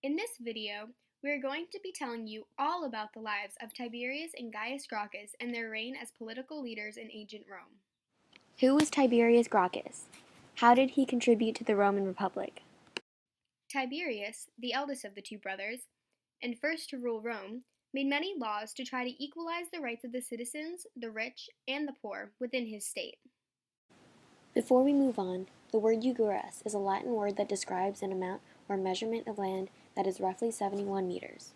In this video, we are going to be telling you all about the lives of Tiberius and Gaius Gracchus and their reign as political leaders in ancient Rome. Who was Tiberius Gracchus? How did he contribute to the Roman Republic? Tiberius, the eldest of the two brothers, and first to rule Rome, made many laws to try to equalize the rights of the citizens, the rich, and the poor within his state. Before we move on, the word Uguras is a Latin word that describes an amount or measurement of land that is roughly 71 meters.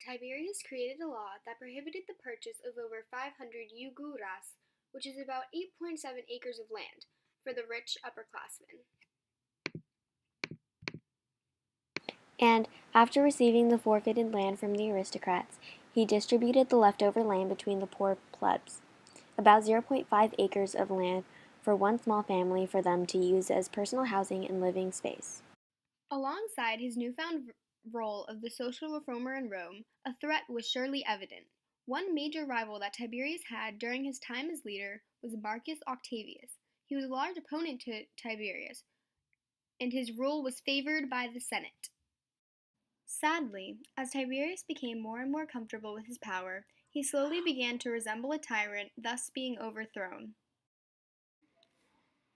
Tiberius created a law that prohibited the purchase of over 500 Uguras, which is about 8.7 acres of land, for the rich upperclassmen. And, after receiving the forfeited land from the aristocrats, he distributed the leftover land between the poor plebs, about 0.5 acres of land for one small family for them to use as personal housing and living space. Alongside his newfound role of the social reformer in Rome, a threat was surely evident. One major rival that Tiberius had during his time as leader was Marcus Octavius. He was a large opponent to Tiberius, and his rule was favored by the Senate. Sadly, as Tiberius became more and more comfortable with his power, he slowly began to resemble a tyrant, thus being overthrown.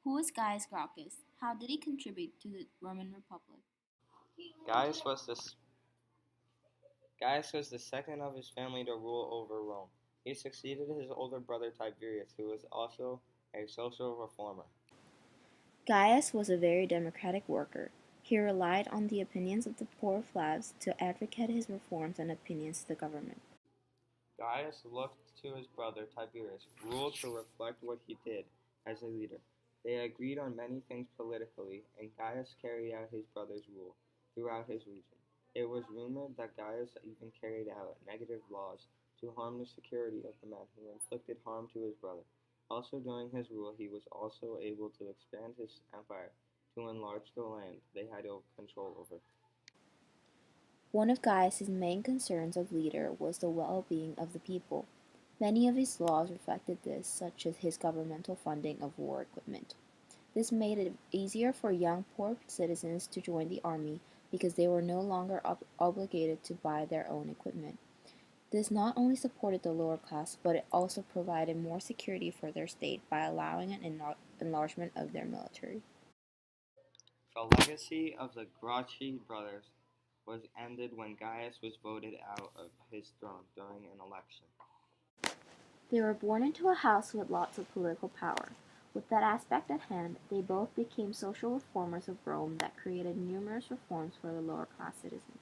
Who was Gaius Gracchus? How did he contribute to the Roman Republic? Gaius was the second of his family to rule over Rome. He succeeded his older brother Tiberius, who was also a social reformer. Gaius was a very democratic worker. He relied on the opinions of the poor plebs to advocate his reforms and opinions to the government. Gaius looked to his brother Tiberius' rule to reflect what he did as a leader. They agreed on many things politically, and Gaius carried out his brother's rule throughout his region. It was rumored that Gaius even carried out negative laws to harm the security of the man who inflicted harm to his brother. Also during his rule, he was also able to expand his empire to enlarge the land they had control over. One of Gaius's main concerns as leader was the well-being of the people. Many of his laws reflected this, such as his governmental funding of war equipment. This made it easier for young poor citizens to join the army because they were no longer obligated to buy their own equipment. This not only supported the lower class, but it also provided more security for their state by allowing an enlargement of their military. The legacy of the Gracchi brothers was ended when Gaius was voted out of his throne during an election. They were born into a house with lots of political power. With that aspect at hand, they both became social reformers of Rome that created numerous reforms for the lower class citizens.